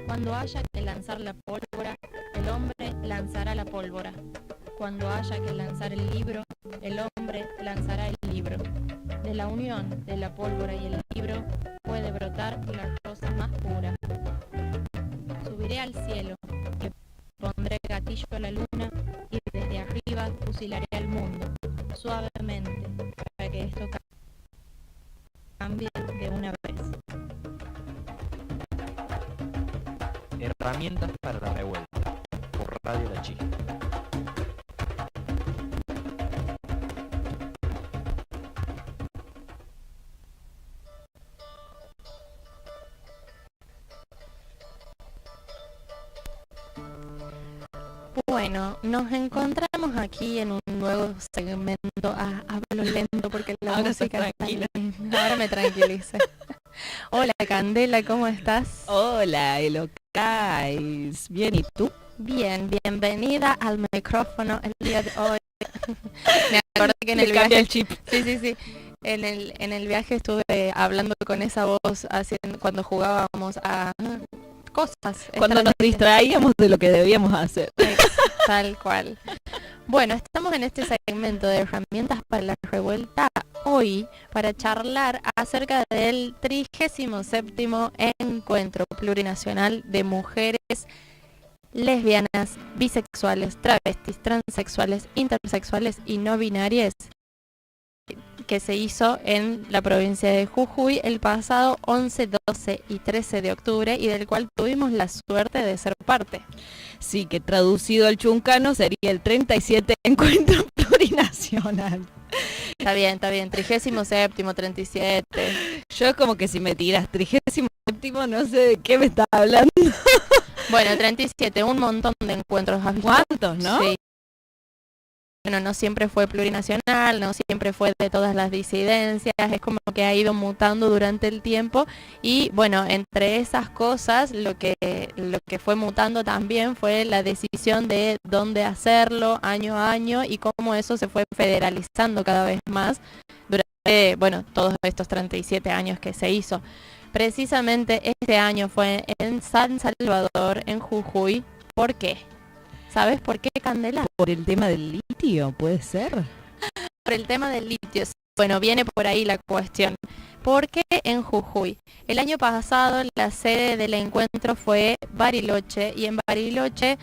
Cuando haya que lanzar la pólvora, el hombre lanzará la pólvora. Cuando haya que lanzar el libro, el hombre lanzará el libro. De la unión de la pólvora y el libro puede brotar la rosa más pura. Subiré al cielo, le pondré gatillo a la luna y desde arriba fusilaré al mundo, suavemente, para que esto cambie de una vez. Herramientas para la revuelta, por Radio La Chispa. Bueno, nos encontramos aquí en un nuevo segmento. Hablo lento porque la Ahora música estás tranquila. Ahora me tranquilice. Hola Candela, ¿cómo estás? Hola, Elocais. Bien, ¿y tú? Bien, bienvenida al micrófono el día de hoy. Me acordé que en Le el cambia viaje, el chip. sí. En el viaje estuve hablando con esa voz cuando jugábamos a cosas. Cuando nos distraíamos de lo que debíamos hacer. Tal cual. Bueno, estamos en este segmento de herramientas para la revuelta hoy para charlar acerca del 37º Encuentro Plurinacional de Mujeres Lesbianas, Bisexuales, Travestis, Transexuales, Intersexuales y No Binarias, que se hizo en la provincia de Jujuy el pasado 11, 12 y 13 de octubre y del cual tuvimos la suerte de ser parte. Sí, que traducido al chuncano sería el 37 Encuentro Plurinacional. Está bien, 37º, 37. Yo como que si me tiras 37º no sé de qué me está hablando. Bueno, 37, un montón de encuentros. ¿Has visto? ¿Cuántos, no? Sí. Bueno, no siempre fue plurinacional, no siempre fue de todas las disidencias, es como que ha ido mutando durante el tiempo y bueno, entre esas cosas lo que fue mutando también fue la decisión de dónde hacerlo año a año y cómo eso se fue federalizando cada vez más durante, bueno, todos estos 37 años que se hizo. Precisamente este año fue en San Salvador, en Jujuy. ¿Por qué? ¿Sabes por qué, Candela? Por el tema del litio, ¿puede ser? Por el tema del litio. Bueno, viene por ahí la cuestión. ¿Por qué en Jujuy? El año pasado la sede del encuentro fue Bariloche y en Bariloche,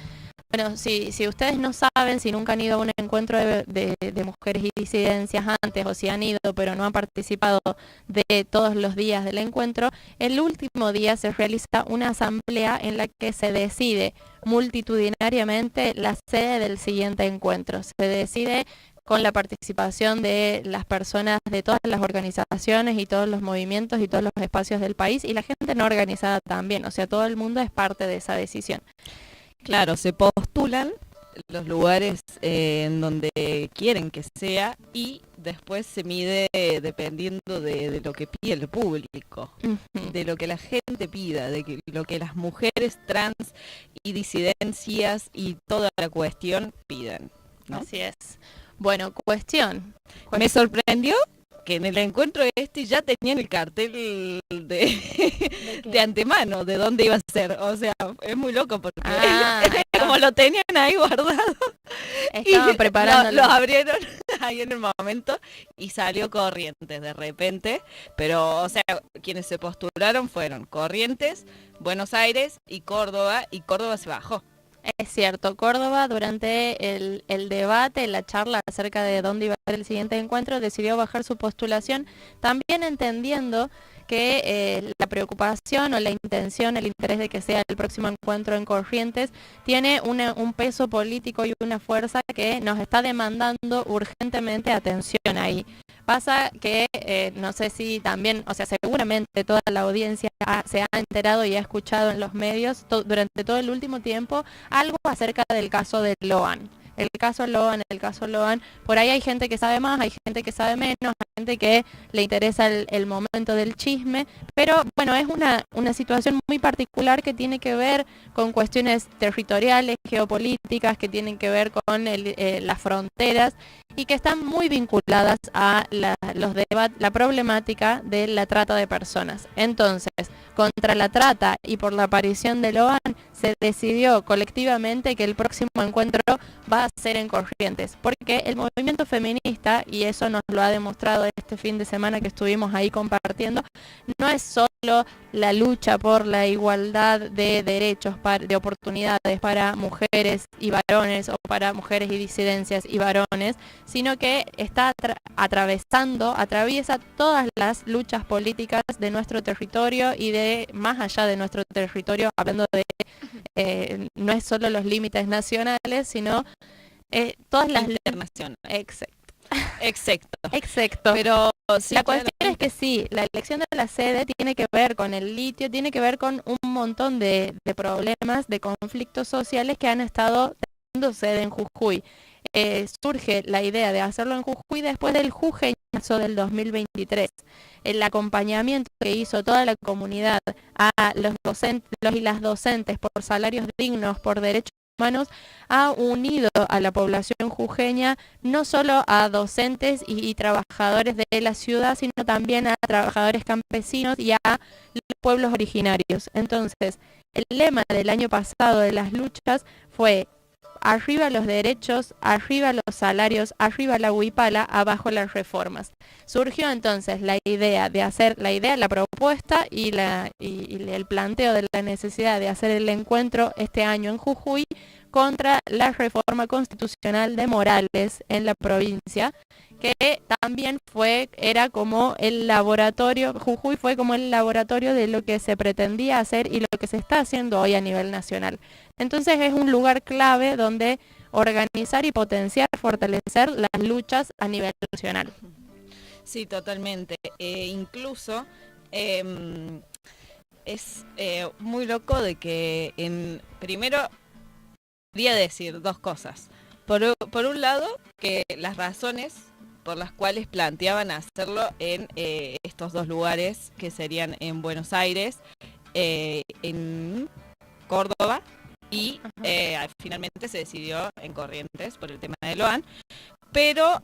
bueno, si ustedes no saben, si nunca han ido a un encuentro de mujeres y disidencias antes o si han ido pero no han participado de todos los días del encuentro, el último día se realiza una asamblea en la que se decide multitudinariamente la sede del siguiente encuentro. Se decide con la participación de las personas de todas las organizaciones y todos los movimientos y todos los espacios del país y la gente no organizada también, o sea, todo el mundo es parte de esa decisión. Claro, se postulan los lugares en donde quieren que sea y después se mide dependiendo de lo que pide el público, de lo que la gente pida, lo que las mujeres trans y disidencias y toda la cuestión pidan, ¿no? Así es. Bueno, cuestión. Me sorprendió que en el encuentro ya tenían el cartel de antemano de dónde iba a ser. O sea, es muy loco porque como lo tenían ahí guardado. Estaban preparándolo. Lo abrieron ahí en el momento y salió Corrientes de repente. Pero, o sea, quienes se postularon fueron Corrientes, Buenos Aires y Córdoba se bajó. Es cierto, Córdoba durante el debate, la charla acerca de dónde iba a ser el siguiente encuentro, decidió bajar su postulación, también entendiendo que la preocupación o la intención, el interés de que sea el próximo encuentro en Corrientes, tiene un peso político y una fuerza que nos está demandando urgentemente atención ahí. Pasa que, no sé si también, o sea, seguramente toda la audiencia se ha enterado y ha escuchado en los medios durante todo el último tiempo algo acerca del caso de Loan. El caso Loan, por ahí hay gente que sabe más, hay gente que sabe menos, hay gente que le interesa el momento del chisme, pero bueno, es una situación muy particular que tiene que ver con cuestiones territoriales, geopolíticas, que tienen que ver con las fronteras y que están muy vinculadas a la problemática de la trata de personas. Entonces, contra la trata y por la aparición de Loan, se decidió colectivamente que el próximo encuentro va a ser en Corrientes, porque el movimiento feminista, y eso nos lo ha demostrado este fin de semana que estuvimos ahí compartiendo, no es solo la lucha por la igualdad de derechos, de oportunidades para mujeres y varones, o para mujeres y disidencias y varones, sino que está atraviesa todas las luchas políticas de nuestro territorio y de más allá de nuestro territorio, hablando de no es solo los límites nacionales, sino todas las internacionales. Exacto. Pero sí, la cuestión es que sí, la elección de la sede tiene que ver con el litio, tiene que ver con un montón de problemas, de conflictos sociales que han estado teniendo sede en Jujuy. Surge la idea de hacerlo en Jujuy después del jujeñazo del 2023. El acompañamiento que hizo toda la comunidad a los y las docentes por salarios dignos, por derechos humanos, ha unido a la población jujeña, no solo a docentes y trabajadores de la ciudad, sino también a trabajadores campesinos y a los pueblos originarios. Entonces, el lema del año pasado de las luchas fue: arriba los derechos, arriba los salarios, arriba la huipala, abajo las reformas. Surgió entonces la idea, la propuesta y el planteo de la necesidad de hacer el encuentro este año en Jujuy contra la reforma constitucional de Morales en la provincia, que también era como el laboratorio, Jujuy fue como el laboratorio de lo que se pretendía hacer y lo que se está haciendo hoy a nivel nacional. Entonces es un lugar clave donde organizar y potenciar, fortalecer las luchas a nivel nacional. Sí, totalmente. Incluso es muy loco de que primero quería decir dos cosas. Por un lado, que las razones por las cuales planteaban hacerlo en estos dos lugares, que serían en Buenos Aires, en Córdoba, y finalmente se decidió en Corrientes por el tema de Loan. Pero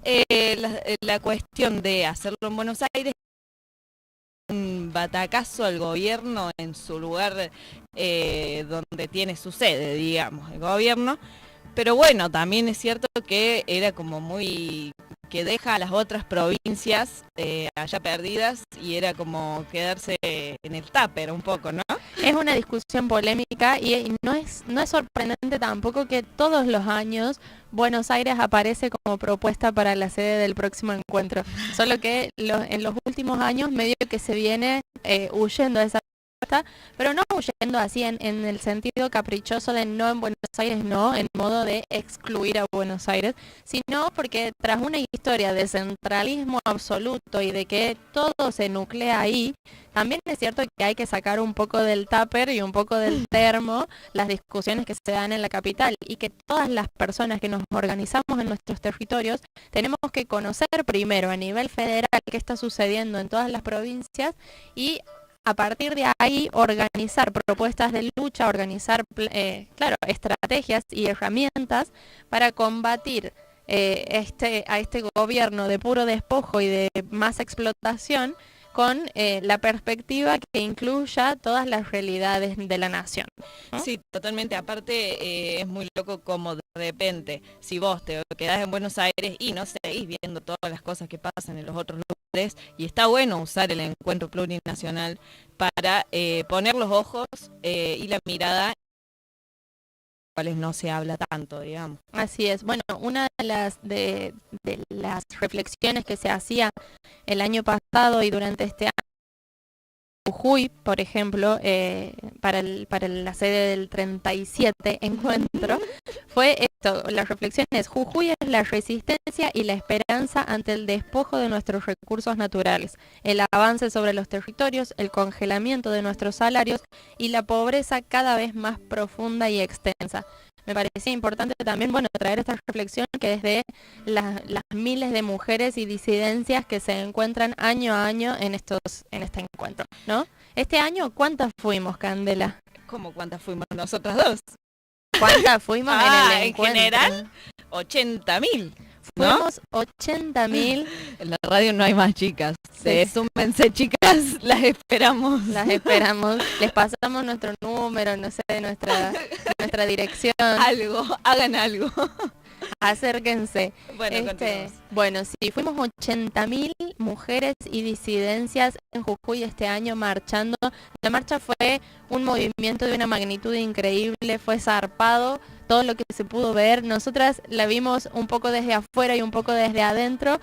la cuestión de hacerlo en Buenos Aires, un batacazo al gobierno en su lugar donde tiene su sede, digamos, el gobierno. Pero bueno, también es cierto que era como muy... que deja a las otras provincias allá perdidas, y era como quedarse en el tupper un poco, ¿no? Es una discusión polémica y no es sorprendente tampoco que todos los años Buenos Aires aparece como propuesta para la sede del próximo encuentro. Solo que en los últimos años medio que se viene huyendo de esa propuesta, pero no huyendo así en el sentido caprichoso de no en Buenos Aires, no, en modo de excluir a Buenos Aires, sino porque tras una historia de centralismo absoluto y de que todo se nuclea ahí, también es cierto que hay que sacar un poco del tupper y un poco del termo las discusiones que se dan en la capital, y que todas las personas que nos organizamos en nuestros territorios tenemos que conocer primero a nivel federal qué está sucediendo en todas las provincias, y a partir de ahí organizar propuestas de lucha, organizar estrategias y herramientas para combatir a este gobierno de puro despojo y de más explotación, con la perspectiva que incluya todas las realidades de la nación, ¿no? Sí, totalmente. Aparte, es muy loco como de repente, si vos te quedás en Buenos Aires y no seguís viendo todas las cosas que pasan en los otros lugares, y está bueno usar el encuentro plurinacional para poner los ojos y la mirada, cuales no se habla tanto, digamos. Así es. Bueno, una de las reflexiones que se hacía el año pasado y durante este año, Jujuy, por ejemplo, para la sede del 37 encuentro, fue esto: la reflexión es: Jujuy es la resistencia y la esperanza ante el despojo de nuestros recursos naturales, el avance sobre los territorios, el congelamiento de nuestros salarios y la pobreza cada vez más profunda y extensa. Me parecía importante también, traer esta reflexión que desde las miles de mujeres y disidencias que se encuentran año a año en este encuentro, ¿no? Este año, ¿cuántas fuimos, Candela? ¿Cómo cuántas fuimos nosotras dos? ¿Cuántas fuimos en el encuentro? En general, 80.000. ¿no? Fuimos 80.000. En la radio no hay más chicas. Súmense, chicas. las esperamos. Las esperamos. Les pasamos nuestro número, no sé, nuestra dirección. Algo, hagan algo. Acérquense. Bueno, continuamos. Bueno, sí, fuimos 80.000 mujeres y disidencias en Jujuy este año marchando. La marcha fue un movimiento de una magnitud increíble, fue zarpado, todo lo que se pudo ver. Nosotras la vimos un poco desde afuera y un poco desde adentro.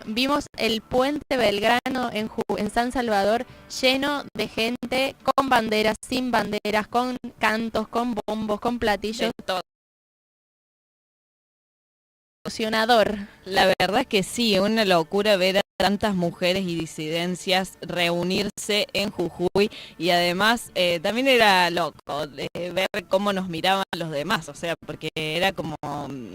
Vimos el puente Belgrano en San Salvador lleno de gente, con banderas, sin banderas, con cantos, con bombos, con platillos. De todo. Emocionador. La verdad es que sí, una locura ver a tantas mujeres y disidencias reunirse en Jujuy, y además también era loco ver cómo nos miraban los demás, o sea, porque era como,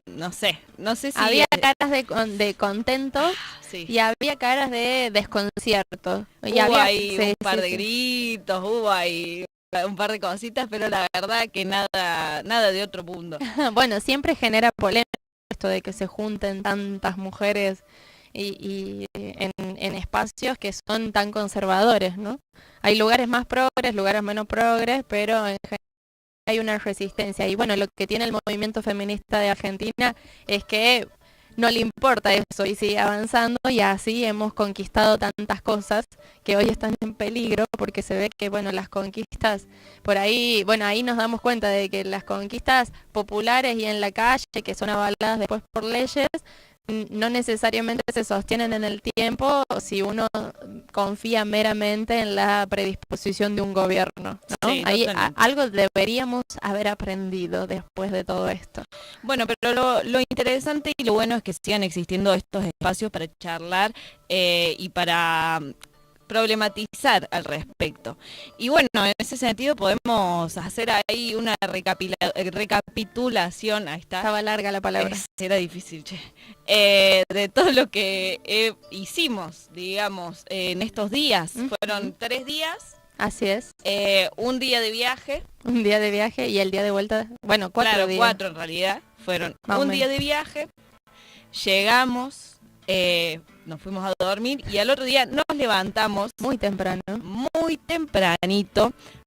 no sé si... Había caras de contento sí. y había caras de desconcierto. Y Hubo ahí un par de gritos, hubo ahí un par de cositas, pero la verdad que nada de otro mundo. Bueno, siempre genera polémica esto de que se junten tantas mujeres y en espacios que son tan conservadores, ¿no? Hay lugares más progres, lugares menos progres, pero en general hay una resistencia. Y bueno, lo que tiene el movimiento feminista de Argentina es que no le importa eso y sigue avanzando, y así hemos conquistado tantas cosas que hoy están en peligro, porque se ve que, bueno, las conquistas por ahí, bueno, ahí nos damos cuenta de que las conquistas populares y en la calle, que son avaladas después por leyes, no necesariamente se sostienen en el tiempo si uno confía meramente en la predisposición de un gobierno, ¿no? Sí, ahí algo deberíamos haber aprendido después de todo esto. Bueno, pero lo interesante y lo bueno es que sigan existiendo estos espacios para charlar y para problematizar al respecto. Y bueno, en ese sentido podemos hacer ahí una recapitulación, ahí está. Estaba larga la palabra. Era difícil, che. De todo lo que hicimos, digamos, en estos días. Fueron 3 días. Así es. Un día de viaje. Un día de viaje y el día de vuelta, bueno, 4 días. 4 en realidad. Fueron un día de viaje. Llegamos. Nos fuimos a dormir y al otro día nos levantamos muy tempranito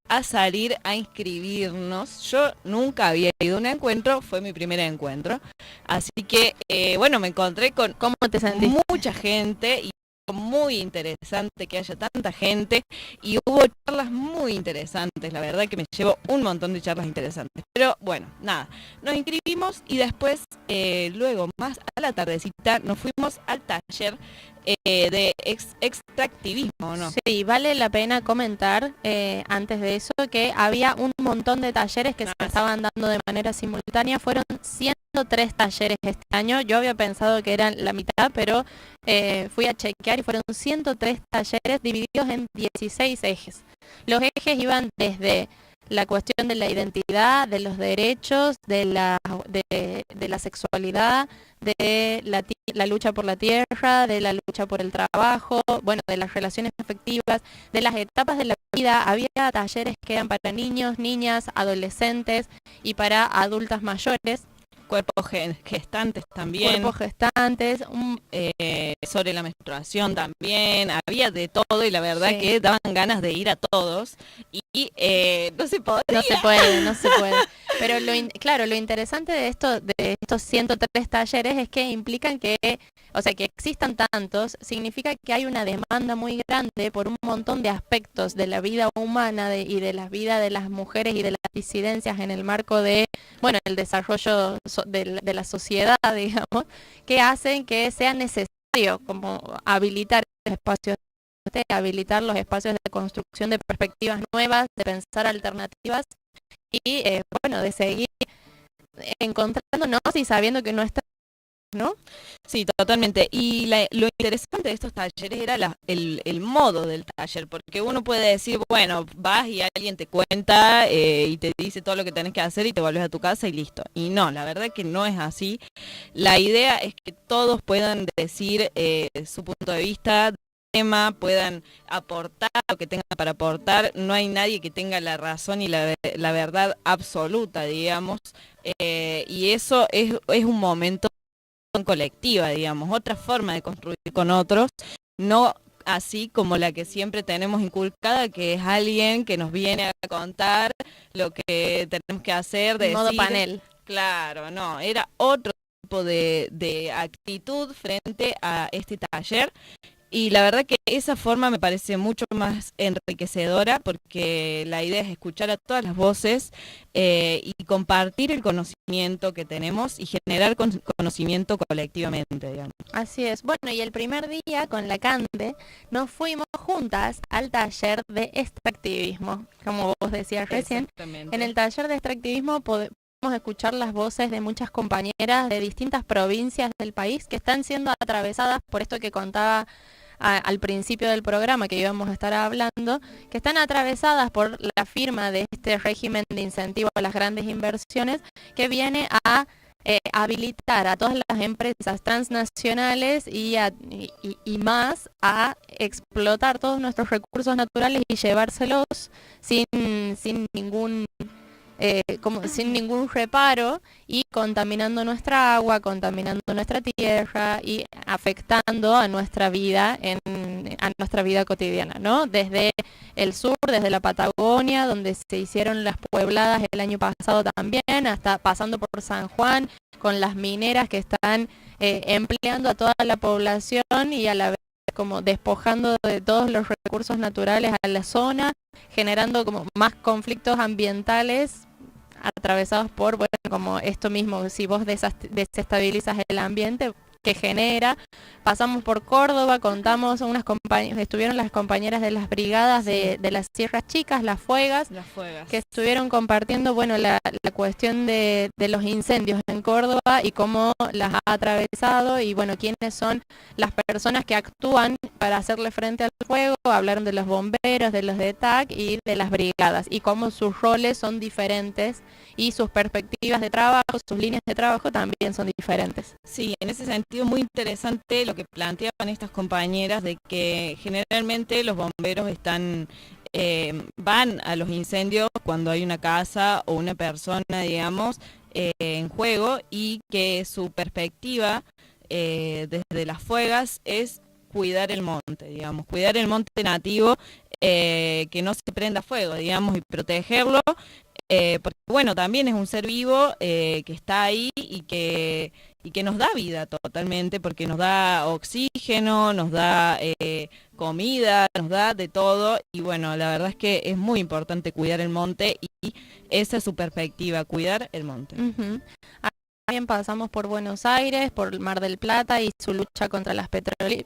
a salir a inscribirnos. Yo nunca había ido a un encuentro, fue mi primer encuentro, así que bueno, me encontré con ¿cómo te sentiste? Mucha gente y muy interesante que haya tanta gente, y hubo charlas muy interesantes, la verdad que me llevo un montón de charlas interesantes, pero bueno, nada, nos inscribimos y después luego más a la tardecita nos fuimos al taller de extractivismo, ¿no? Sí, vale la pena comentar antes de eso que había un montón de talleres que se estaban dando de manera simultánea. Fueron 103 talleres este año. Yo había pensado que eran la mitad, pero fui a chequear y fueron 103 talleres divididos en 16 ejes. Los ejes iban desde la cuestión de la identidad, de los derechos, de la sexualidad, de la lucha por la tierra, de la lucha por el trabajo, bueno, de las relaciones afectivas, de las etapas de la vida. Había talleres que eran para niños, niñas, adolescentes y para adultas mayores. Cuerpos gestantes también. Cuerpos gestantes. Sobre la menstruación también. Había de todo y la verdad que daban ganas de ir a todos. Y no se podía. No se puede. Pero claro, lo interesante de estos 103 talleres es que implican que, o sea, que existan tantos, significa que hay una demanda muy grande por un montón de aspectos de la vida humana y de la vida de las mujeres y de las disidencias en el marco de, bueno, el desarrollo de la sociedad, digamos, que hacen que sea necesario como habilitar espacios, habilitar los espacios de construcción de perspectivas nuevas, de pensar alternativas y, bueno, de seguir encontrándonos y sabiendo que no está, ¿no? Sí, totalmente. Y lo interesante de estos talleres era el modo del taller, porque uno puede decir, bueno, vas y alguien te cuenta y te dice todo lo que tenés que hacer y te vuelves a tu casa y listo. Y no, la verdad que no es así. La idea es que todos puedan decir su punto de vista, puedan aportar lo que tengan para aportar. No hay nadie que tenga la razón y la verdad absoluta, digamos, y eso es un momento colectiva, digamos, otra forma de construir con otros, no así como la que siempre tenemos inculcada, que es alguien que nos viene a contar lo que tenemos que hacer, de Modo decir, panel. claro, no, era otro tipo de actitud frente a este taller. Y la verdad que esa forma me parece mucho más enriquecedora porque la idea es escuchar a todas las voces y compartir el conocimiento que tenemos y generar conocimiento colectivamente, digamos. Así es. Bueno, y el primer día con la Cande nos fuimos juntas al taller de extractivismo, como vos decías recién. Exactamente. En el taller de extractivismo podemos escuchar las voces de muchas compañeras de distintas provincias del país que están siendo atravesadas por esto que contaba al principio del programa que íbamos a estar hablando, que están atravesadas por la firma de este régimen de incentivo a las grandes inversiones que viene a habilitar a todas las empresas transnacionales y más a explotar todos nuestros recursos naturales y llevárselos sin ningún sin ningún reparo y contaminando nuestra agua, contaminando nuestra tierra y afectando a nuestra vida a nuestra vida cotidiana, ¿no? Desde el sur, desde la Patagonia, donde se hicieron las puebladas el año pasado también, hasta pasando por San Juan, con las mineras que están empleando a toda la población y a la vez como despojando de todos los recursos naturales a la zona, generando como más conflictos ambientales atravesados por, bueno, como esto mismo, si vos desestabilizas el ambiente que genera. Pasamos por Córdoba, contamos unas compañeras, estuvieron las compañeras de las brigadas de las Sierras Chicas, las Fuegas, que estuvieron compartiendo, bueno, la cuestión de los incendios en Córdoba y cómo las ha atravesado y, bueno, quiénes son las personas que actúan para hacerle frente al fuego. Hablaron de los bomberos, de los de TAC y de las brigadas y cómo sus roles son diferentes y sus perspectivas de trabajo, sus líneas de trabajo también son diferentes. Sí, en ese sentido muy interesante lo que planteaban estas compañeras de que generalmente los bomberos van a los incendios cuando hay una casa o una persona, digamos, en juego y que su perspectiva desde las fuegas es cuidar el monte, digamos, cuidar el monte nativo, que no se prenda fuego, digamos, y protegerlo. Porque bueno, también es un ser vivo que está ahí y que nos da vida totalmente, porque nos da oxígeno, nos da comida, nos da de todo, y bueno, la verdad es que es muy importante cuidar el monte y esa es su perspectiva, cuidar el monte. Uh-huh. También pasamos por Buenos Aires, por Mar del Plata y su lucha contra las petrolíferas.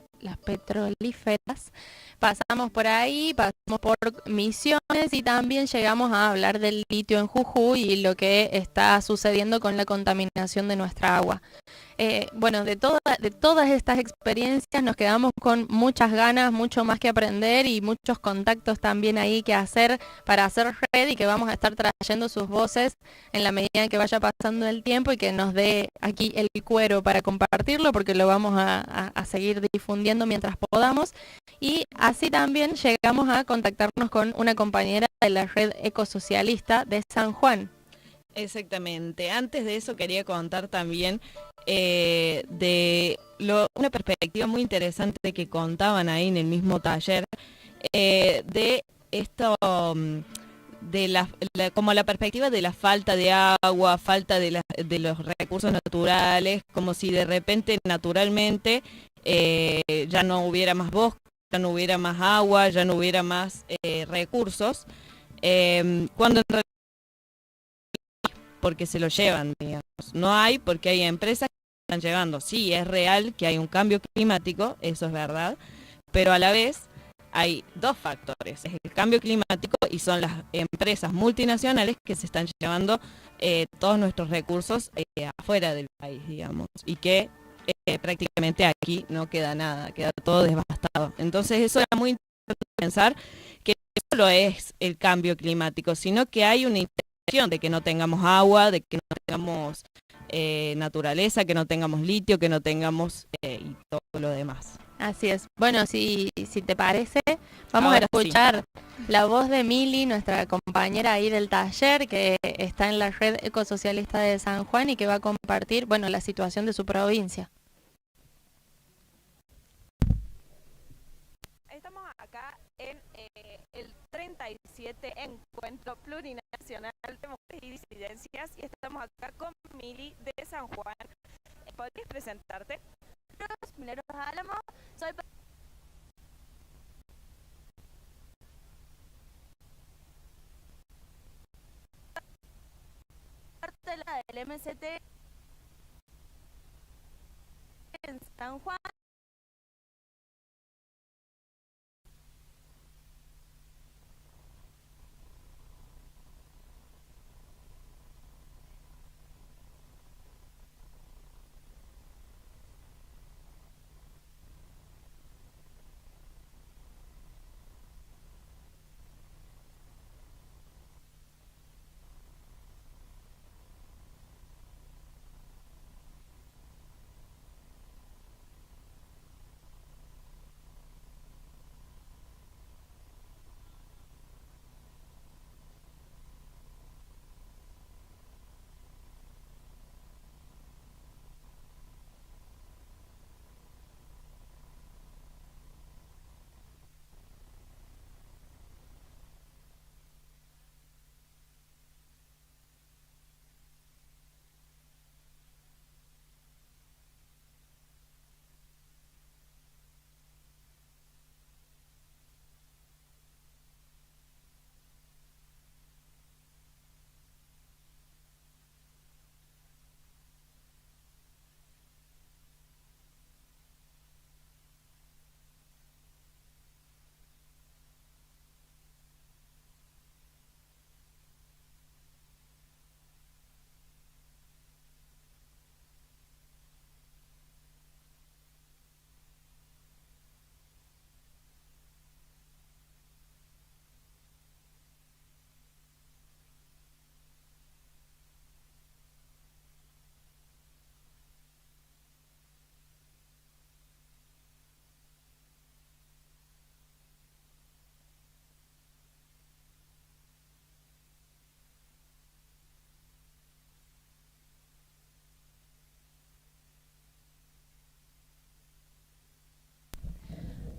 Pasamos por ahí, pasamos por Misiones y también llegamos a hablar del litio en Jujuy y lo que está sucediendo con la contaminación de nuestra agua. Bueno, de todas estas experiencias nos quedamos con muchas ganas, mucho más que aprender y muchos contactos también ahí que hacer para hacer red y que vamos a estar trayendo sus voces en la medida en que vaya pasando el tiempo y que nos dé aquí el cuero para compartirlo porque lo vamos a seguir difundiendo mientras podamos. Y así también llegamos a contactarnos con una compañera de la red ecosocialista de San Juan. Exactamente. Antes de eso quería contar también una perspectiva muy interesante que contaban ahí en el mismo taller de esto, como la perspectiva de la falta de agua, falta de los recursos naturales, como si de repente naturalmente ya no hubiera más bosque, ya no hubiera más agua, ya no hubiera más recursos, cuando en realidad porque se lo llevan, digamos. No hay porque hay empresas que están llevando. Sí, es real que hay un cambio climático, eso es verdad, pero a la vez hay dos factores. Es el cambio climático y son las empresas multinacionales que se están llevando todos nuestros recursos afuera del país, digamos, y que prácticamente aquí no queda nada, queda todo devastado. Entonces eso era muy interesante pensar que no solo es el cambio climático, sino que hay una de que no tengamos agua, de que no tengamos naturaleza, que no tengamos litio, que no tengamos y todo lo demás. Así es. Bueno, si te parece, vamos a escuchar la voz de Mili, nuestra compañera ahí del taller, que está en la red ecosocialista de San Juan y que va a compartir, bueno, la situación de su provincia. 17 Encuentro Plurinacional de Mujeres y Disidencias, y estamos acá con Mili de San Juan. ¿Podrías presentarte? Mineros Álamos, soy parte de la del MCT en San Juan.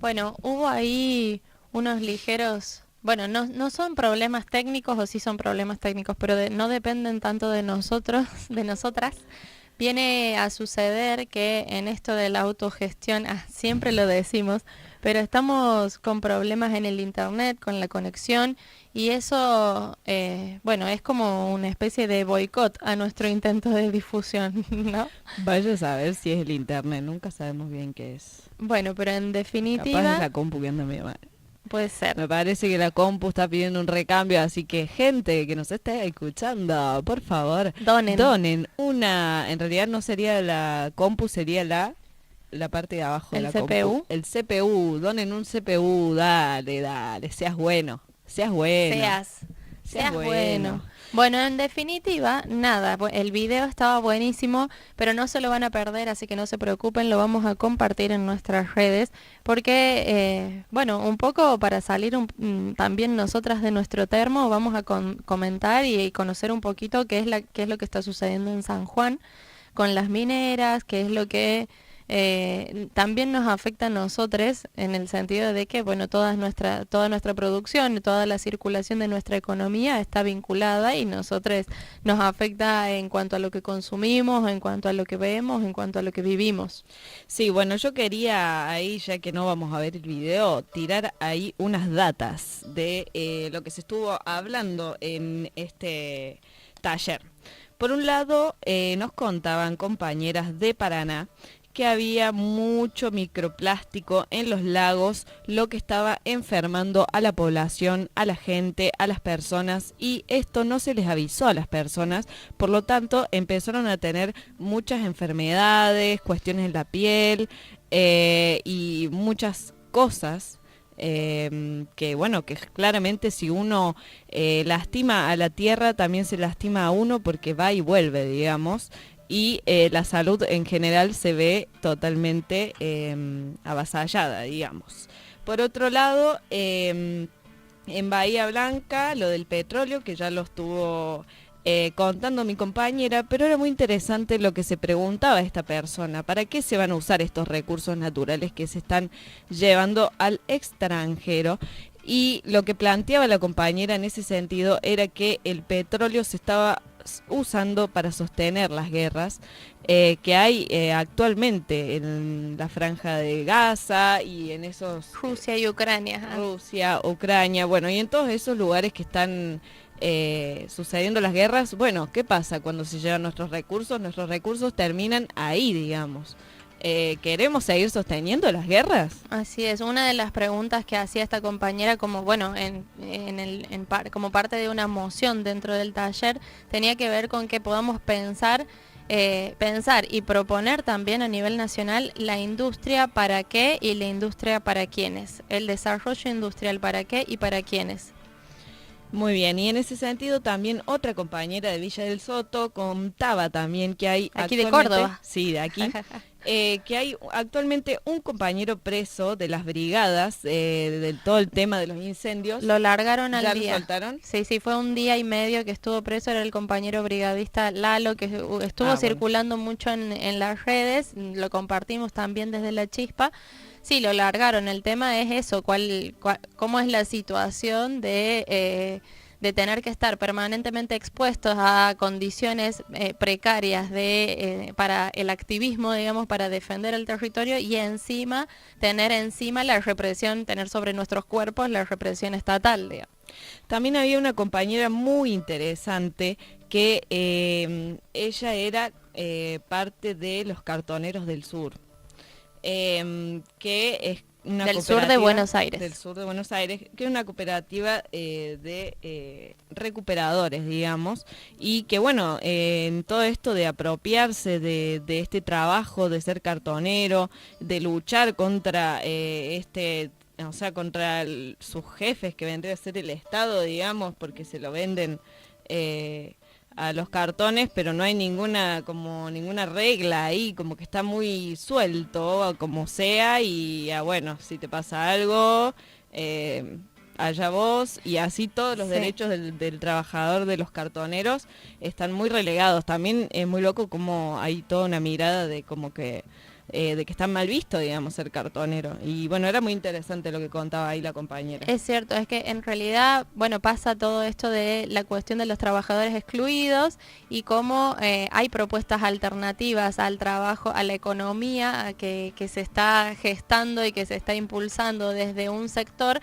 Bueno, hubo ahí unos ligeros, bueno, no son problemas técnicos o sí son problemas técnicos, pero no dependen tanto de nosotros, de nosotras. Viene a suceder que en esto de la autogestión, siempre lo decimos, pero estamos con problemas en el internet, con la conexión, y eso, bueno, es como una especie de boicot a nuestro intento de difusión, ¿no? Vaya a saber si es el internet, nunca sabemos bien qué es. Bueno, pero en definitiva... Capaz es la compu que anda medio mal. Puede ser. Me parece que la compu está pidiendo un recambio, así que gente que nos esté escuchando, por favor, donen una, en realidad no sería la compu, sería la parte de abajo de la CPU. compu. El CPU, donen un CPU, dale, seas bueno. Seas bueno. Bueno, en definitiva, nada, el video estaba buenísimo, pero no se lo van a perder, así que no se preocupen, lo vamos a compartir en nuestras redes, porque, bueno, un poco para salir también nosotras de nuestro termo, vamos a comentar y conocer un poquito qué es lo que está sucediendo en San Juan con las mineras, qué es lo que... también nos afecta a nosotros en el sentido de que, bueno, toda nuestra producción, toda la circulación de nuestra economía está vinculada y nosotros nos afecta en cuanto a lo que consumimos, en cuanto a lo que vemos, en cuanto a lo que vivimos. Sí, bueno, yo quería ahí, ya que no vamos a ver el video, tirar ahí unas datas de lo que se estuvo hablando en este taller. Por un lado, nos contaban compañeras de Paraná que había mucho microplástico en los lagos, lo que estaba enfermando a la población, a la gente, a las personas, y esto no se les avisó a las personas, por lo tanto empezaron a tener muchas enfermedades, cuestiones en la piel y muchas cosas. Que bueno, que claramente si uno lastima a la tierra, también se lastima a uno porque va y vuelve, digamos. Y la salud en general se ve totalmente avasallada, digamos. Por otro lado, en Bahía Blanca, lo del petróleo, que ya lo estuvo contando mi compañera, pero era muy interesante lo que se preguntaba esta persona. ¿Para qué se van a usar estos recursos naturales que se están llevando al extranjero? Y lo que planteaba la compañera en ese sentido era que el petróleo se estaba usando para sostener las guerras que hay actualmente en la franja de Gaza y en esos... Rusia y Ucrania. Ajá. Rusia, Ucrania, bueno, y en todos esos lugares que están sucediendo las guerras, bueno, ¿qué pasa cuando se llevan nuestros recursos? Nuestros recursos terminan ahí, digamos. ¿Queremos seguir sosteniendo las guerras? Así es, una de las preguntas que hacía esta compañera como, bueno, como parte de una moción dentro del taller, tenía que ver con que podamos pensar y proponer también a nivel nacional la industria para qué y la industria para quiénes, el desarrollo industrial para qué y para quiénes. Muy bien, y en ese sentido también otra compañera de Villa del Soto contaba también que hay aquí de Córdoba. Sí, de aquí, que hay actualmente un compañero preso de las brigadas, de todo el tema de los incendios. Lo largaron al ¿Ya día. lo soltaron? Sí, fue un día y medio que estuvo preso, era el compañero brigadista Lalo, que estuvo circulando mucho en las redes, lo compartimos también desde La Chispa. Sí, lo largaron. El tema es eso, cómo es la situación de tener que estar permanentemente expuestos a condiciones precarias para el activismo, digamos, para defender el territorio y encima tener la represión, tener sobre nuestros cuerpos la represión estatal, digamos. También había una compañera muy interesante que ella era parte de los cartoneros del sur. Que es una del sur de Buenos Aires. Del sur de Buenos Aires, que es una cooperativa de recuperadores, digamos, y que bueno, en todo esto de apropiarse de este trabajo, de ser cartonero, de luchar contra o sea, contra sus jefes, que vendría a ser el Estado, digamos, porque se lo venden a los cartones, pero no hay ninguna regla ahí, como que está muy suelto, como sea, y bueno, si te pasa algo, allá vos, y así todos los derechos del trabajador de los cartoneros están muy relegados. También es muy loco como hay toda una mirada de como que de que está mal visto, digamos, ser cartonero. Y bueno, era muy interesante lo que contaba ahí la compañera. Es cierto, es que en realidad, bueno, pasa todo esto de la cuestión de los trabajadores excluidos y cómo hay propuestas alternativas al trabajo, a la economía que se está gestando y que se está impulsando desde un sector,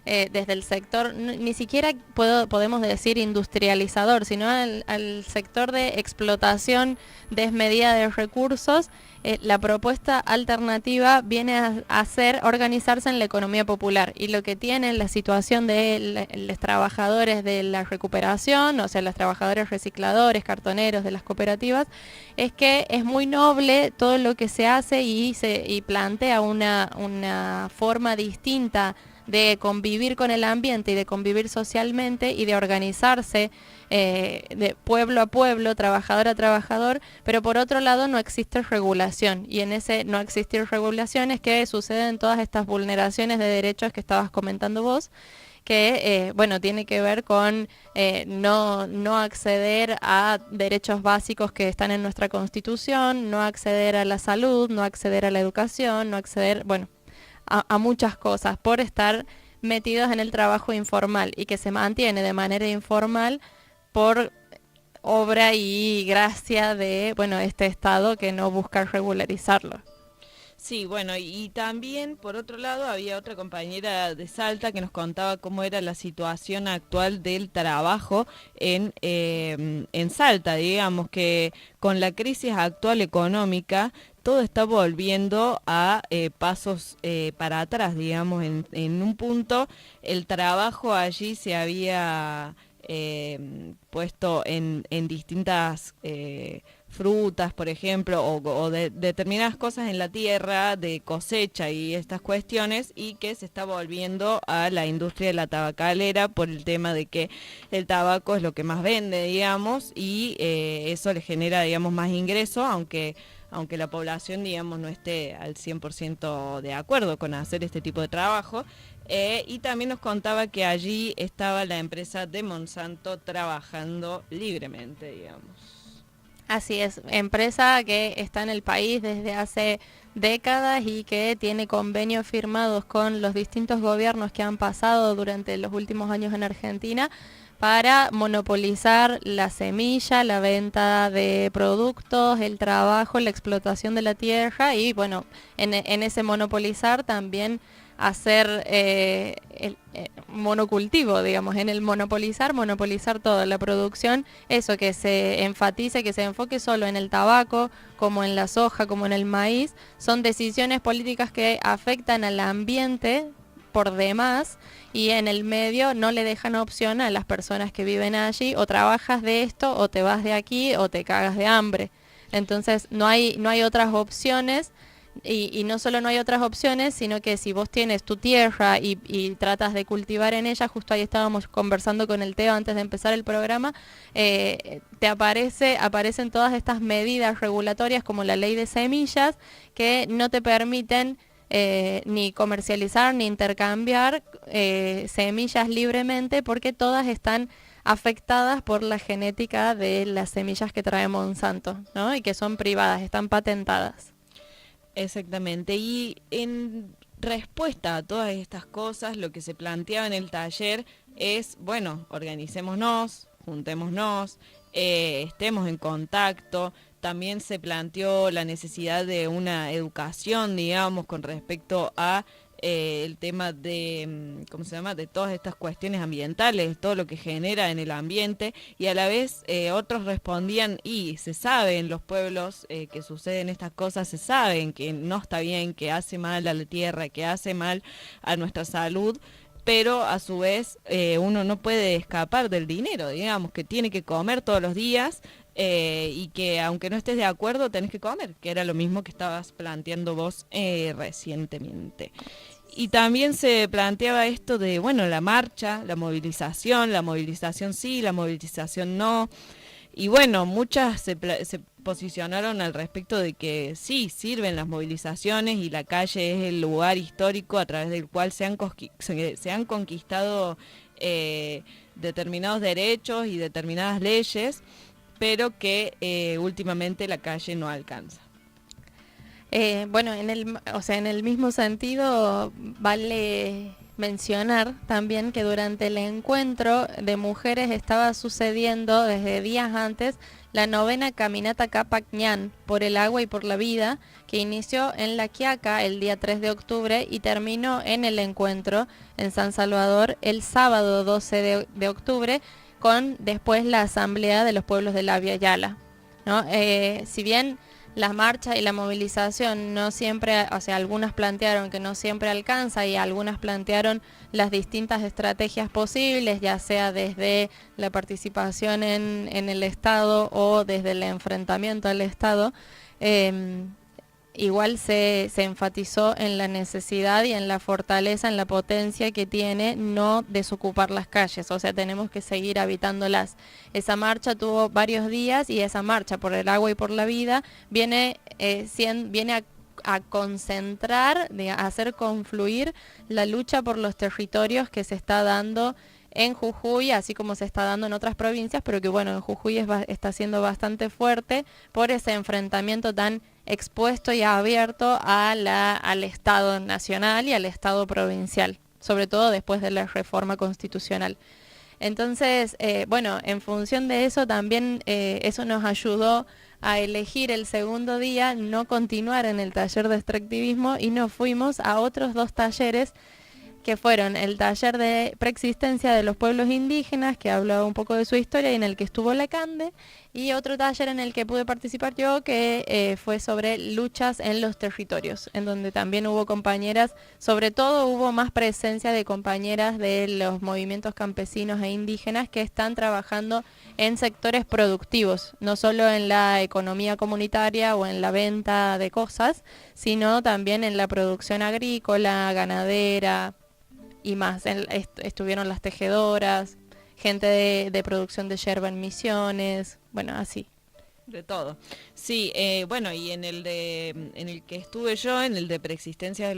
desde el sector, ni siquiera podemos decir industrializador, sino al sector de explotación desmedida de recursos. La propuesta alternativa viene a ser organizarse en la economía popular, y lo que tiene la situación de los trabajadores de la recuperación, o sea, los trabajadores recicladores, cartoneros de las cooperativas, es que es muy noble todo lo que se hace y plantea una forma distinta de convivir con el ambiente y de convivir socialmente y de organizarse de pueblo a pueblo, trabajador a trabajador, pero por otro lado no existe regulación, y en ese no existir regulación es que suceden todas estas vulneraciones de derechos que estabas comentando vos, que bueno, tiene que ver con no acceder a derechos básicos que están en nuestra Constitución, no acceder a la salud, no acceder a la educación, no acceder, bueno, a muchas cosas por estar metidos en el trabajo informal, y que se mantiene de manera informal por obra y gracia de, bueno, este Estado que no busca regularizarlo. Sí, bueno, y también, por otro lado, había otra compañera de Salta que nos contaba cómo era la situación actual del trabajo en Salta, digamos, que con la crisis actual económica, todo está volviendo a pasos para atrás, digamos. En un punto el trabajo allí se había puesto en distintas frutas, por ejemplo, o de determinadas cosas en la tierra, de cosecha y estas cuestiones, y que se está volviendo a la industria de la tabacalera por el tema de que el tabaco es lo que más vende, digamos, y eso le genera, digamos, más ingreso, aunque la población, digamos, no esté al 100% de acuerdo con hacer este tipo de trabajo. Y también nos contaba que allí estaba la empresa de Monsanto trabajando libremente, digamos. Así es, empresa que está en el país desde hace décadas y que tiene convenios firmados con los distintos gobiernos que han pasado durante los últimos años en Argentina para monopolizar la semilla, la venta de productos, el trabajo, la explotación de la tierra y bueno, en ese monopolizar también hacer monocultivo, digamos, en el monopolizar toda la producción, eso que se enfatice, que se enfoque solo en el tabaco, como en la soja, como en el maíz, son decisiones políticas que afectan al ambiente por demás y en el medio no le dejan opción a las personas que viven allí, o trabajas de esto, o te vas de aquí, o te cagas de hambre. Entonces no hay otras opciones. Y no solo no hay otras opciones, sino que si vos tienes tu tierra y tratas de cultivar en ella, justo ahí estábamos conversando con el Teo antes de empezar el programa, aparecen todas estas medidas regulatorias como la ley de semillas que no te permiten ni comercializar ni intercambiar semillas libremente porque todas están afectadas por la genética de las semillas que trae Monsanto, ¿no? Y que son privadas, están patentadas. Exactamente, y en respuesta a todas estas cosas, lo que se planteaba en el taller es, bueno, organicémonos, juntémonos, estemos en contacto. También se planteó la necesidad de una educación, digamos, con respecto a el tema de, ¿cómo se llama?, de todas estas cuestiones ambientales, todo lo que genera en el ambiente, y a la vez otros respondían, y se sabe en los pueblos que suceden estas cosas, se saben que no está bien, que hace mal a la tierra, que hace mal a nuestra salud, pero a su vez uno no puede escapar del dinero, digamos, que tiene que comer todos los días, y que aunque no estés de acuerdo tenés que comer, que era lo mismo que estabas planteando vos recientemente. Y también se planteaba esto de, bueno, la marcha, la movilización sí, la movilización no. Y bueno, muchas se posicionaron al respecto de que sí, sirven las movilizaciones y la calle es el lugar histórico a través del cual se han conquistado determinados derechos y determinadas leyes, pero que últimamente la calle no alcanza. Bueno, en el mismo sentido vale mencionar también que durante el encuentro de mujeres estaba sucediendo desde días antes la 9ª Caminata Cápac Ñan por el agua y por la vida, que inició en La Quiaca el día 3 de octubre y terminó en el encuentro en San Salvador el sábado 12 de octubre, con después la Asamblea de los Pueblos de la Via Yala, ¿no? Si bien la marcha y la movilización no siempre, o sea, algunas plantearon que no siempre alcanza y algunas plantearon las distintas estrategias posibles, ya sea desde la participación en el Estado o desde el enfrentamiento al Estado, igual se enfatizó en la necesidad y en la fortaleza, en la potencia que tiene no desocupar las calles, o sea, tenemos que seguir habitándolas. Esa marcha tuvo varios días y esa marcha por el agua y por la vida viene a concentrar, a hacer confluir la lucha por los territorios que se está dando en Jujuy, así como se está dando en otras provincias, pero que bueno, en Jujuy está siendo bastante fuerte por ese enfrentamiento tan expuesto y abierto al Estado nacional y al Estado provincial, sobre todo después de la reforma constitucional. Entonces, bueno, en función de eso también eso nos ayudó a elegir el segundo día, no continuar en el taller de extractivismo y nos fuimos a otros 2 talleres que fueron el taller de preexistencia de los pueblos indígenas, que hablaba un poco de su historia y en el que estuvo Lacande, y otro taller en el que pude participar yo, que fue sobre luchas en los territorios, en donde también hubo compañeras, sobre todo hubo más presencia de compañeras de los movimientos campesinos e indígenas que están trabajando en sectores productivos, no solo en la economía comunitaria o en la venta de cosas, sino también en la producción agrícola, ganadera y más. Estuvieron las tejedoras, gente de producción de yerba en Misiones, bueno, así. De todo. Sí, bueno, y en el que estuve yo, en el de preexistencia de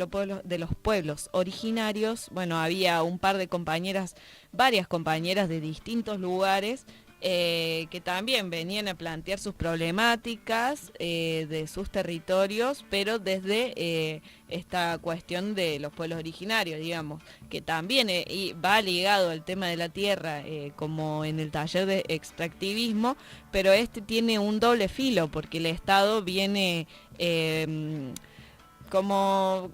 los pueblos originarios, bueno, había un par de compañeras, varias compañeras de distintos lugares que también venían a plantear sus problemáticas de sus territorios, pero desde esta cuestión de los pueblos originarios, digamos, que también y va ligado al tema de la tierra, como en el taller de extractivismo, pero este tiene un doble filo, porque el Estado viene como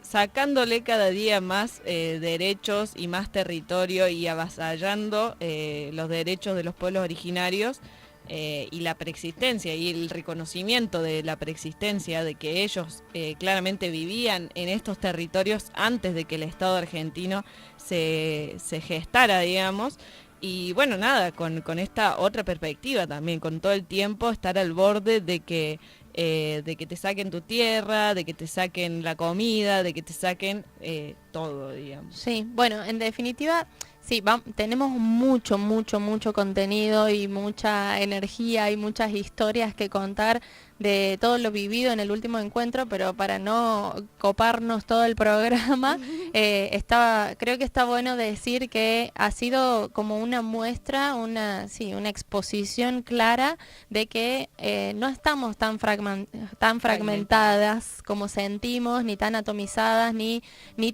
sacándole cada día más derechos y más territorio y avasallando los derechos de los pueblos originarios y la preexistencia y el reconocimiento de la preexistencia de que ellos claramente vivían en estos territorios antes de que el Estado argentino se gestara, digamos. Y bueno, nada, con esta otra perspectiva también, con todo el tiempo estar al borde de que te saquen tu tierra, de que te saquen la comida, de que te saquen todo, digamos. Sí, bueno, en definitiva, sí, tenemos mucho, mucho, mucho contenido y mucha energía y muchas historias que contar de todo lo vivido en el último encuentro, pero para no coparnos todo el programa, creo que está bueno decir que ha sido como una muestra, una exposición clara de que no estamos tan fragmentadas como sentimos, ni tan atomizadas, ni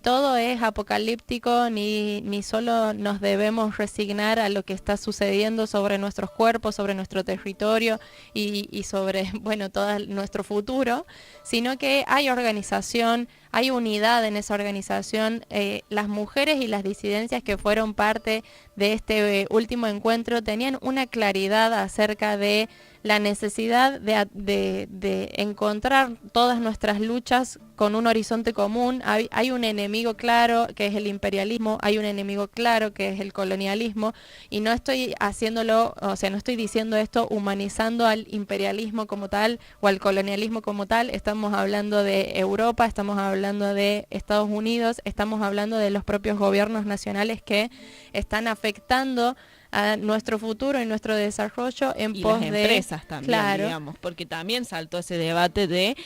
todo es apocalíptico, ni solo nos debemos resignar a lo que está sucediendo sobre nuestros cuerpos, sobre nuestro territorio y sobre, bueno, todo nuestro futuro, sino que hay organización, hay unidad en esa organización. Las mujeres y las disidencias que fueron parte de este último encuentro tenían una claridad acerca de la necesidad de encontrar todas nuestras luchas con un horizonte común. Hay un enemigo claro que es el imperialismo, hay un enemigo claro que es el colonialismo, y no estoy haciéndolo, o sea, no estoy diciendo esto humanizando al imperialismo como tal o al colonialismo como tal. Estamos hablando de Europa, estamos hablando de Estados Unidos, estamos hablando de los propios gobiernos nacionales que están afectando a nuestro futuro y nuestro desarrollo en y pos las de empresas también, claro, digamos, porque también saltó ese debate de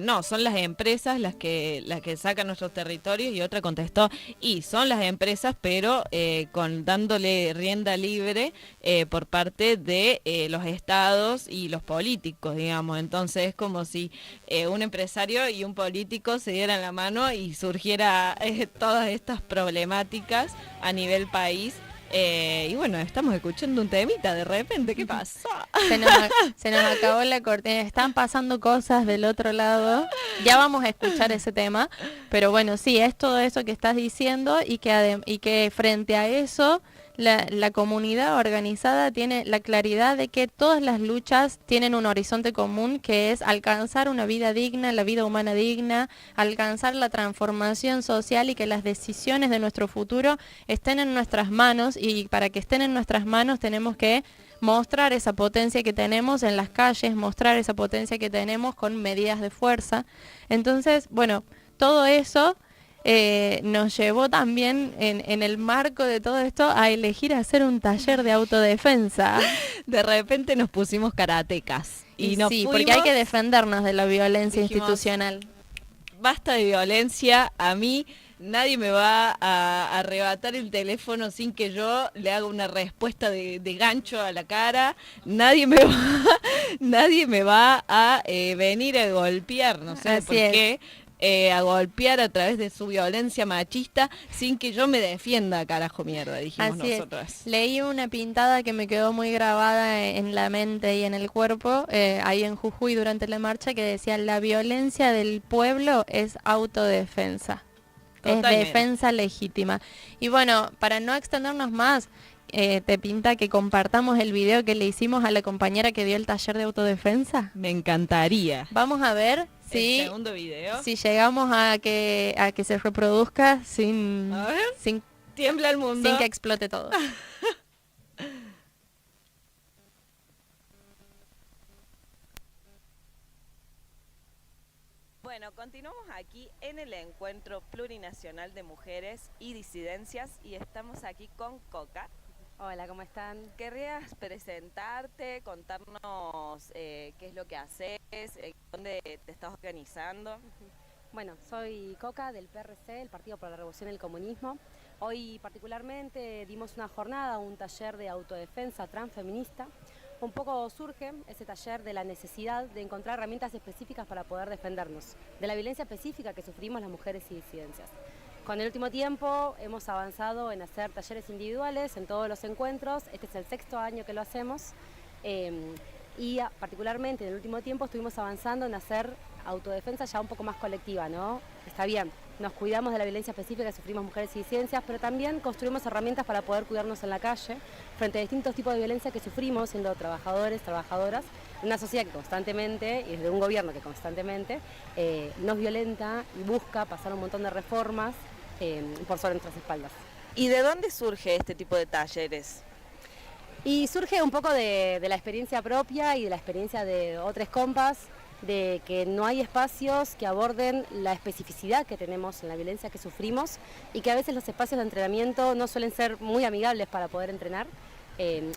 no, son las empresas las que sacan nuestros territorios, y otra contestó, y son las empresas, pero dándole rienda libre por parte de los estados y los políticos, digamos. Entonces es como si un empresario y un político se dieran la mano y surgiera todas estas problemáticas a nivel país. Y bueno, estamos escuchando un temita de repente, ¿qué pasó? Se nos acabó la cortina, están pasando cosas del otro lado, ya vamos a escuchar ese tema, pero bueno, sí, es todo eso que estás diciendo y que frente a eso la comunidad organizada tiene la claridad de que todas las luchas tienen un horizonte común, que es alcanzar una vida digna, la vida humana digna, alcanzar la transformación social y que las decisiones de nuestro futuro estén en nuestras manos, y para que estén en nuestras manos tenemos que mostrar esa potencia que tenemos en las calles, mostrar esa potencia que tenemos con medidas de fuerza. Entonces, bueno, todo eso nos llevó también en el marco de todo esto a elegir hacer un taller de autodefensa. De repente nos pusimos karatecas. Y nos sí, fuimos, porque hay que defendernos de la violencia institucional. Basta de violencia, a mí nadie me va a arrebatar el teléfono sin que yo le haga una respuesta de gancho a la cara. Nadie me va a venir a golpear, no sé por qué. A golpear a través de su violencia machista sin que yo me defienda, carajo mierda, dijimos Así nosotras. Leí una pintada que me quedó muy grabada en la mente y en el cuerpo, ahí en Jujuy durante la marcha, que decía: la violencia del pueblo es autodefensa. Totalmente. Es defensa legítima. Y bueno, para no extendernos más, ¿te pinta que compartamos el video que le hicimos a la compañera que dio el taller de autodefensa? Me encantaría. Vamos a ver si, el segundo video. Si llegamos a que se reproduzca sin tiembla el mundo, sin que explote todo. Bueno, continuamos aquí en el Encuentro Plurinacional de Mujeres y Disidencias y estamos aquí con Coca. Hola, ¿cómo están? ¿Querrías presentarte, contarnos qué es lo que haces, dónde te estás organizando? Bueno, soy Coca del PRC, el Partido por la Revolución y el Comunismo. Hoy particularmente dimos una jornada, un taller de autodefensa transfeminista. Un poco surge ese taller de la necesidad de encontrar herramientas específicas para poder defendernos de la violencia específica que sufrimos las mujeres y disidencias. Con el último tiempo hemos avanzado en hacer talleres individuales en todos los encuentros. Este es el 6º año que lo hacemos. Y particularmente en el último tiempo estuvimos avanzando en hacer autodefensa ya un poco más colectiva, ¿no? Está bien, nos cuidamos de la violencia específica que sufrimos mujeres y disidencias, pero también construimos herramientas para poder cuidarnos en la calle frente a distintos tipos de violencia que sufrimos siendo trabajadores, trabajadoras, en una sociedad que constantemente, y desde un gobierno que constantemente nos violenta y busca pasar un montón de reformas por sobre nuestras espaldas. ¿Y de dónde surge este tipo de talleres? Y surge un poco de la experiencia propia y de la experiencia de otros compas, de que no hay espacios que aborden la especificidad que tenemos en la violencia que sufrimos y que a veces los espacios de entrenamiento no suelen ser muy amigables para poder entrenar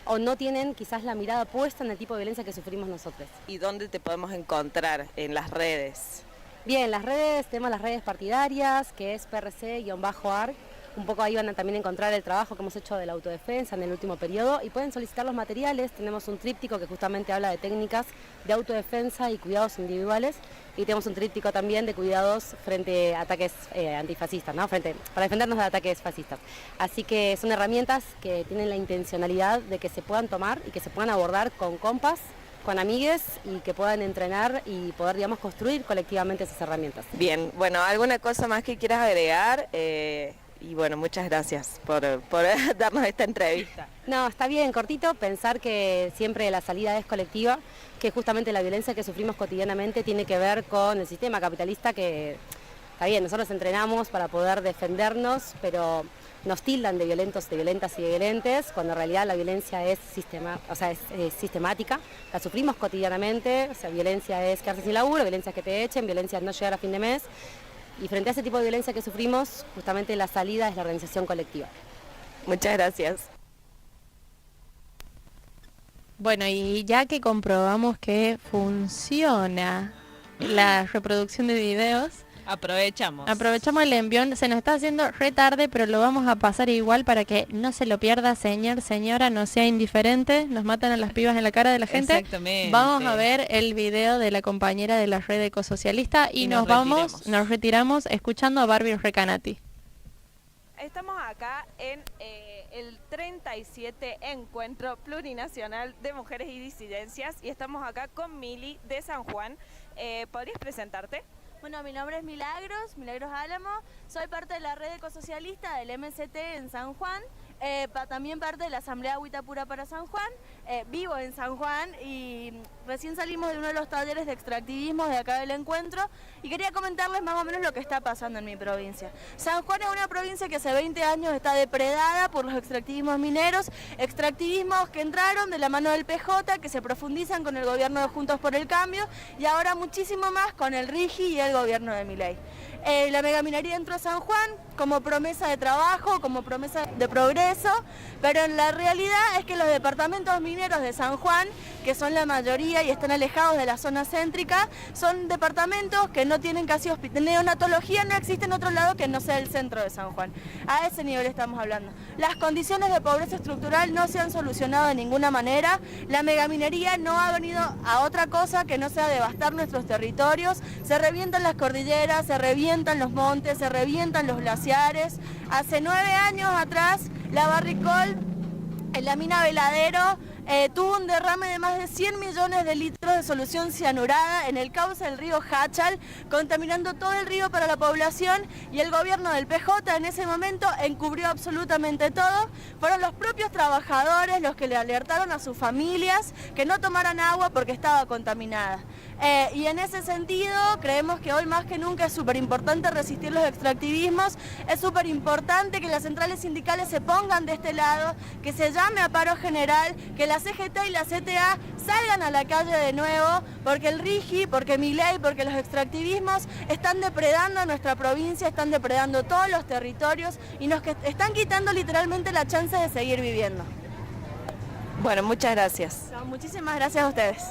o no tienen quizás la mirada puesta en el tipo de violencia que sufrimos nosotros. ¿Y dónde te podemos encontrar? En las redes. Bien, las redes, tenemos las redes partidarias, que es PRC-ARC. Un poco ahí van a también encontrar el trabajo que hemos hecho de la autodefensa en el último periodo y pueden solicitar los materiales. Tenemos un tríptico que justamente habla de técnicas de autodefensa y cuidados individuales y tenemos un tríptico también de cuidados frente a ataques antifascistas, ¿no? Para defendernos de ataques fascistas. Así que son herramientas que tienen la intencionalidad de que se puedan tomar y que se puedan abordar con compas, con amigues y que puedan entrenar y poder, digamos, construir colectivamente esas herramientas. Bien, bueno, ¿alguna cosa más que quieras agregar? Y bueno, muchas gracias por darnos esta entrevista. No, está bien, cortito, pensar que siempre la salida es colectiva, que justamente la violencia que sufrimos cotidianamente tiene que ver con el sistema capitalista que, está bien, nosotros entrenamos para poder defendernos, pero nos tildan de violentos, de violentas y de violentes, cuando en realidad la violencia es sistemática, la sufrimos cotidianamente, o sea, violencia es quedarse sin laburo, violencia es que te echen, violencia es no llegar a fin de mes. Y frente a ese tipo de violencia que sufrimos, justamente la salida es la organización colectiva. Muchas gracias. Bueno, y ya que comprobamos que funciona la reproducción de videos, Aprovechamos el envión. Se nos está haciendo re tarde, pero lo vamos a pasar igual para que no se lo pierda, señora, no sea indiferente. Nos matan a las pibas en la cara de la gente. Exactamente. Vamos a ver el video de la compañera de la red ecosocialista y nos retiramos escuchando a Barbie Recanati. Estamos acá en el 37 Encuentro Plurinacional de Mujeres y Disidencias y estamos acá con Mili de San Juan. ¿Podrías presentarte? Bueno, mi nombre es Milagros Álamo, soy parte de la red ecosocialista del MST en San Juan, también parte de la Asamblea Agüita Pura para San Juan, vivo en San Juan y recién salimos de uno de los talleres de extractivismo de acá del encuentro y quería comentarles más o menos lo que está pasando en mi provincia. San Juan es una provincia que hace 20 años está depredada por los extractivismos mineros, extractivismos que entraron de la mano del PJ, que se profundizan con el gobierno de Juntos por el Cambio y ahora muchísimo más con el RIGI y el gobierno de Milei. La megaminería entró a San Juan como promesa de trabajo, como promesa de progreso, pero en la realidad es que los departamentos mineros de San Juan, que son la mayoría y están alejados de la zona céntrica, son departamentos que no tienen casi neonatología, no existe en otro lado que no sea el centro de San Juan. A ese nivel estamos hablando. Las condiciones de pobreza estructural no se han solucionado de ninguna manera, la megaminería no ha venido a otra cosa que no sea devastar nuestros territorios, se revientan las cordilleras, se revientan los montes, se revientan los glaciares. Hace 9 años atrás, la Barricol, en la mina Veladero, tuvo un derrame de más de 100 millones de litros de solución cianurada en el cauce del río Hachal, contaminando todo el río para la población, y el gobierno del PJ en ese momento encubrió absolutamente todo. Fueron los propios trabajadores los que le alertaron a sus familias que no tomaran agua porque estaba contaminada. Y en ese sentido creemos que hoy más que nunca es súper importante resistir los extractivismos, es súper importante que las centrales sindicales se pongan de este lado, que se llame a paro general, que la CGT y la CTA salgan a la calle de nuevo, porque el RIGI, porque Milei, porque los extractivismos están depredando nuestra provincia, están depredando todos los territorios y nos están quitando literalmente la chance de seguir viviendo. Bueno, muchas gracias. Muchísimas gracias a ustedes.